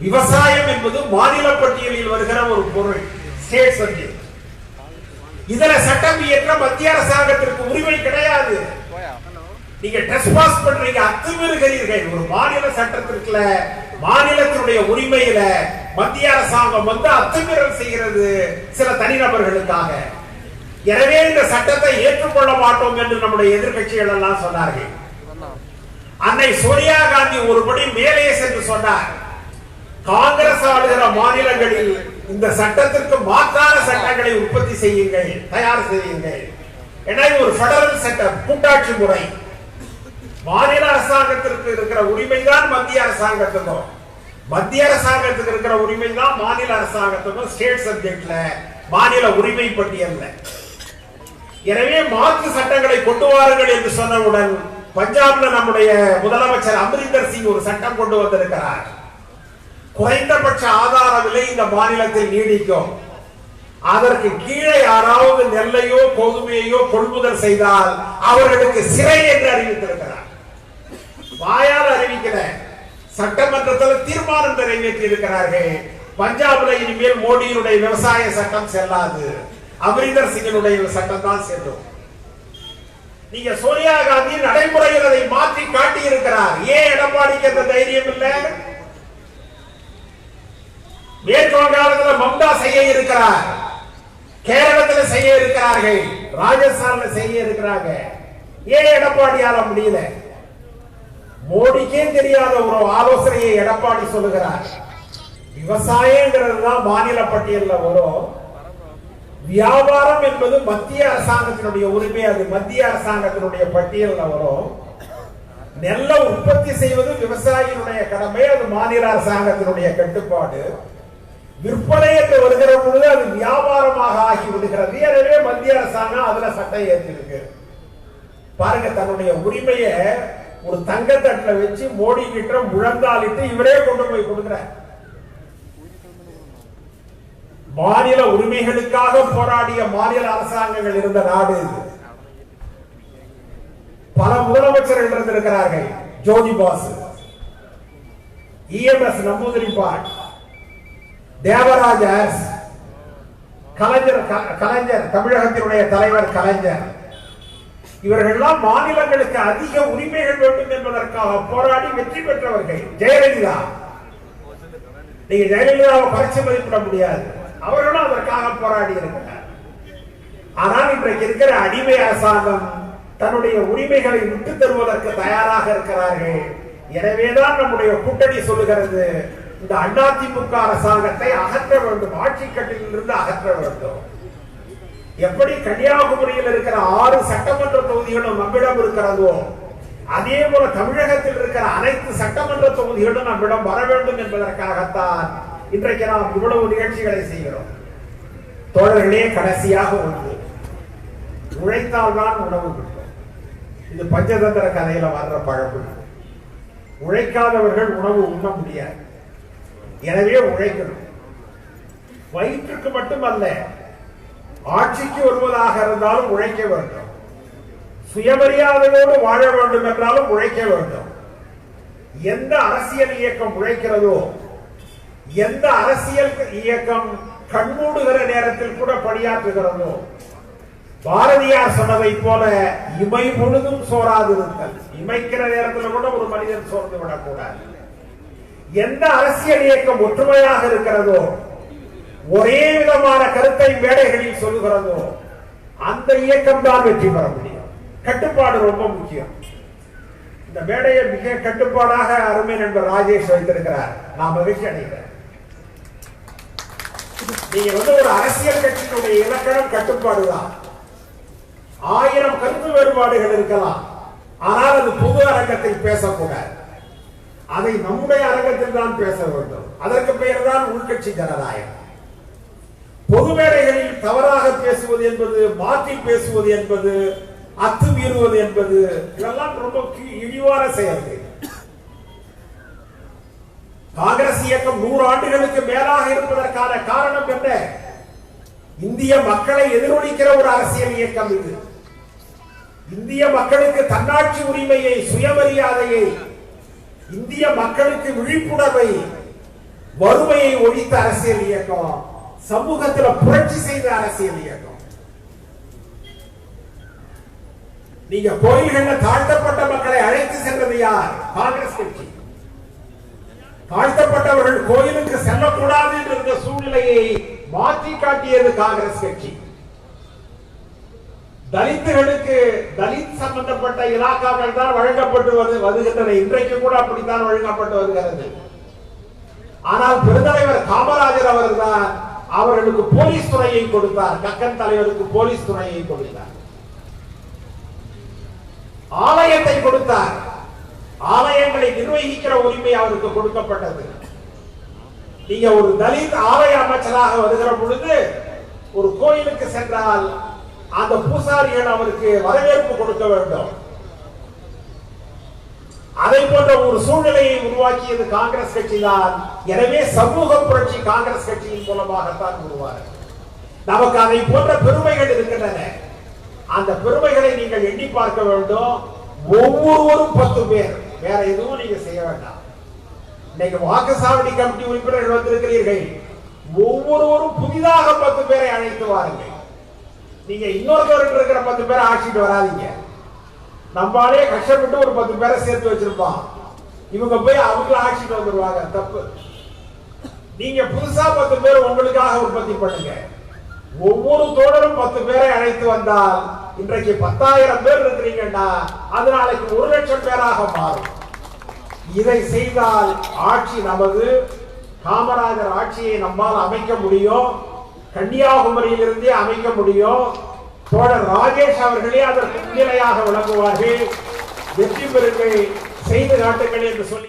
விவசாயம் என்பது மாநில பட்டியலில் வருகிற ஒரு பொருள், ஸ்டேட் சப்ஜெக்ட். இதர சட்டம் இயற்ற மத்திய அரசாங்கத்திற்கு உரிமை கிடையாது. நீங்க ட்ரெஸ்பாஸ் பண்றீங்க, அத்துமீறுகிறீர்கள். ஒரு மாநில சட்டத்திற்குல, மாநிலத்தினுடைய உரிமையில மத்திய அரசாங்கம் வந்து அத்துமீறல் செய்கிறது சில தனிநபர்களுக்காக. எனவே இந்த சட்டத்தை ஏற்றுக்கொள்ள மாட்டோம் என்று நம்முடைய எதிர்கட்சிகள் எல்லாம் சொன்னார்கள். அன்னை சோனியா காந்தி ஒருபடி மேலே சென்று சொன்னார், காங்கிரஸ் ஆளுகிற மாநிலங்களில் இந்த சட்டத்திற்கு மாற்றான சட்டங்களை உற்பத்தி செய்யுங்கள், தயார் செய்யுங்கள். ஏன்னா இது ஒரு பெடரல் சட்டம், கூட்டாட்சி முறை. மாநில அரசாங்கத்திற்கு இருக்கிற உரிமை தான் மத்திய அரசாங்கத்துக்கும், மத்திய அரசாங்கத்துக்கு இருக்கிற உரிமை தான் மாநில அரசாங்கத்துக்கும் ஸ்டேட் சப்ஜெக்ட்ல, மாநில உரிமை பட்டியல்ல. எனவே மாற்று சட்டங்களை கொண்டு வாருங்கள் என்று சொன்னவுடன் பஞ்சாப்ல நம்முடைய முதலமைச்சர் அமரிந்தர் சிங் ஒரு சட்டம் கொண்டு வந்திருக்கிறார். குறைந்தபட்ச ஆதார விலை இந்த மாநிலத்தில் நீடிக்கும். அதற்கு கீழே யாராவது நெல்லையோ கோதுமையோ கொள்முதல் செய்தால் அவர்களுக்கு சிறை என்று அறிவித்திருக்கிறார். வாயால் அறிவிக்கிற, சட்டமன்றத்தில் தீர்மானம் நிறைவேற்றி இருக்கிறார்கள். பஞ்சாப்ல இனிமேல் மோடியினுடைய விவசாய சட்டம் செல்லாது, அமரிந்தர் சிங்கினுடைய சட்டம் தான் செல்லும். நீங்க சோனியா காந்தி நடைமுறையில் அதை மாற்றி காட்டி இருக்கிறார். ஏன் எடப்பாடிக்கு அந்த தைரியம் இல்லை? மேற்கு வங்காளத்தில் மம்தா செய்ய இருக்கிறார், கேரளத்தில் செய்ய இருக்கிறார்கள், ராஜஸ்தான்ல செய்ய இருக்கிறாங்க. ஏன் எடப்பாடியால முடியல? மோடிக்கே தெரியாத ஒரு ஆலோசனையை எடப்பாடி சொல்லுகிறார். விவசாயங்கிறது தான் மாநில பட்டியல்ல வரும். வியாபாரம் என்பது மத்திய அரசாங்கத்தினுடைய உரிமை, அது மத்திய அரசாங்கத்தினுடைய பட்டியல்ல வரும். நெல்லை உற்பத்தி செய்வது விவசாயியினுடைய கடமை, அது மாநில அரசாங்கத்தினுடைய கட்டுப்பாடு. விற்பனை என்று வருகிற பொழுது அது வியாபாரமாக ஆகி விடுகிறது. எனவே மத்திய அரசாங்கம் அதுல சட்டம் ஏற்றிருக்கு. பாருங்க, தன்னுடைய உரிமையை ஒரு தங்கத்தட்டுல வச்சு மோடி கிட்ட முழந்தாளிட்டு இவரே கொண்டு போய் கொடுக்கிறார். மாநில உரிமைகளுக்காக போராடிய மாநில அரசாங்கங்கள் இருந்த நாடு இது. பல முதலமைச்சர்கள் இருந்திருக்கிறார்கள். ஜோதி பாசு, இஎம்எஸ் நம்பூதிரிப்பாட், தேவராஜ அரசு, கலைஞர், தமிழகத்தினுடைய தலைவர் கலைஞர், இவர்கள்லாம் மாநிலங்களுக்கு அதிக உரிமைகள் வேண்டும் என்பதற்காக போராடி வெற்றி பெற்றவர்கள். ஜெயலலிதா, நீங்க ஜெயலலிதாவை பரிசு மதிப்பிட முடியாது, அவர்களும் அதற்காக போராடி இருக்கிறார். ஆனால் இன்றைக்கு இருக்கிற அடிமை அரசாங்கம் தன்னுடைய உரிமைகளை விட்டு தருவதற்கு தயாராக இருக்கிறார்கள். எனவேதான் நம்முடைய கூட்டணி சொல்லுகிறது, இந்த அதிமுக அரசாங்கத்தை அகற்ற வேண்டும், ஆட்சி கட்டிலிருந்து அகற்ற வேண்டும். எப்படி கன்னியாகுமரியில் இருக்கிற 6 சட்டமன்ற தொகுதிகளும் நம்மிடம் இருக்கிறதோ, அதே போல தமிழகத்தில் இருக்கிற அனைத்து சட்டமன்ற தொகுதிகளும் நம்மிடம் வர வேண்டும் என்பதற்காகத்தான் இன்றைக்கு நாம் இவ்வளவு நிகழ்ச்சிகளை செய்கிறோம். தோழர்களே, கடைசியாக ஒன்று, உழைத்தால் தான் உணவு கிட்டும். இது பஞ்சதந்திர கதையில வர்ற பழக்கம். உழைக்காதவர்கள் உணவு உண்ண முடியாது. எனவே உழைக்கணும். வயிற்றுக்கு மட்டுமல்ல, ஆட்சிக்கு வருவதாக இருந்தாலும் உழைக்க வேண்டும். சுயமரியாதையோடு வாழ வேண்டும் என்றாலும் உழைக்க வேண்டும். எந்த அரசியல் இயக்கம் உழைக்கிறதோ, எந்த அரசியல் இயக்கம் கண்மூடுகிற நேரத்தில் கூட பணியாற்றுகிறதோ, பாரதியார் சொன்னதை போல இமை முழுதும் சோறாதிருத்தல். இமைக்கிற நேரத்தில் கூட ஒரு மனிதன் சோர்ந்து விடக்கூடாது. எந்த அரசியல் இயக்கம் ஒற்றுமையாக இருக்கிறதோ, ஒரே விதமான கருத்தை மேடைகளில் சொல்லுகிறதோ, அந்த இயக்கம் தான் வெற்றி பெற முடியும். கட்டுப்பாடு ரொம்ப முக்கியம். இந்த மேடையை மிக கட்டுப்பாடாக அருமை நண்பர் ராஜேஷ் வைத்திருக்கிறார். நான் மகிழ்ச்சி அடைகிறேன். நீங்க ஒரு அரசியல் கட்சியினுடைய இலக்கணம் கட்டுப்பாடுதான். 1000 கருத்து வேறுபாடுகள் இருக்கலாம், ஆனால் அது பொது அரங்கத்தில் பேசக்கூடாது. அதை நம்முடைய அரங்கத்தில் தான் பேச வேண்டும். அதற்கு பெயர் தான் உள்கட்சி ஜனநாயகம். பொது மேடைகளில் தவறாக பேசுவது என்பது, மாற்றி பேசுவது என்பது, அத்துமீறுவது என்பது, இதெல்லாம் ரொம்ப இழிவான செயல்கள். காங்கிரஸ் இயக்கம் 100 ஆண்டுகளுக்கு மேலாக இருப்பதற்கான காரணம் என்ன? இந்திய மக்களை எதிரொலிக்கிற ஒரு அரசியல் இயக்கம் இது. இந்திய மக்களுக்கு தன்னாட்சி உரிமையை, சுயமரியாதையை, இந்திய மக்களுக்கு விழிப்புணர்வை, வறுமையை ஒழித்த அரசியல் இயக்கம், சமூகத்தில் புரட்சி செய்த அரசியல் இயக்கம். நீங்க கோயில்கள் தாழ்த்தப்பட்ட மக்களை அழைத்து சென்றது யார்? காங்கிரஸ் கட்சி. தாழ்த்தப்பட்டவர்கள் கோயிலுக்கு செல்லக்கூடாது என்ற சூழ்நிலையை மாற்றி காட்டியது காங்கிரஸ் கட்சி. தலித்துகளுக்கு தலித் சம்பந்தப்பட்ட இலாக்காக்கள் தான் வழங்கப்பட்டு வருகின்றன. இன்றைக்கு கூட அப்படித்தான் வழங்கப்பட்டு வருகிறது. ஆனால் பெருந்தலைவர் காமராஜர் அவர்தான் அவர்களுக்கு போலீஸ் துறையை கொடுத்தார். கக்கன் தலைவருக்கு போலீஸ் துறையை கொடுத்தார். ஆலயத்தை கொடுத்தார். ஆலயங்களை நிர்வகிக்கிற உரிமை அவருக்கு கொடுக்கப்பட்டது. நீங்க ஒரு தலித் ஆலய அமைச்சராக வருகிற பொழுது ஒரு கோயிலுக்கு சென்றால் அந்த பூசாரிகள் அவருக்கு வரவேற்பு கொடுக்க வேண்டும். அதை போன்ற ஒரு சூழ்நிலையை உருவாக்கியது காங்கிரஸ் கட்சி தான். எனவே சமூக புரட்சி காங்கிரஸ் கட்சியின் மூலமாகத்தான் உருவாரு. நமக்கு அதை போன்ற பெருமைகள் இருக்கின்றன. அந்த பெருமைகளை நீங்கள் எண்ணி பார்க்க வேண்டும். ஒவ்வொருவரும் 10 பேர், வேற எதுவும் நீங்க செய்ய வேண்டாம். இன்னைக்கு வாக்குச்சாவடி கமிட்டி உறுப்பினர்கள் வந்திருக்கிறீர்கள். ஒவ்வொருவரும் புதிதாக 10 பேரை அழைத்து வாருங்கள். நீங்க இன்னொருத்தர் இருக்கிற 10 பேரை ஆட்சிட்டு வராதீங்க. நம்மளாலே கஷ்டப்பட்டு ஒரு 10 பேரை சேர்த்து வச்சிருப்பான். இவங்க போய் அவங்கள ஆட்சிட்டு வந்துருவாங்க. தப்பு. நீங்க புதுசா 10 பேர் உங்களுக்காக உற்பத்தி பண்ணுங்க. ஒவ்வொரு தோழரும் 10 பேரை அழைத்து வந்தால் இன்றைக்கு 10,000 பேர் இருக்கிறீங்கன்னா அது நாளைக்கு 1,00,000 பேராக மாறும். இதை செய்தால் ஆட்சி நமது. காமராஜர் ஆட்சியை நம்மால் அமைக்க முடியும். கன்னியாகுமரியிலிருந்தே அமைக்க முடியும். தோழர் ராஜேஷ் அவர்களே அதற்கு முன்னிலையாக விளங்குவார்கள். வெற்றி பெறுங்கள், செய்து காட்டுங்கள் என்று சொல்லி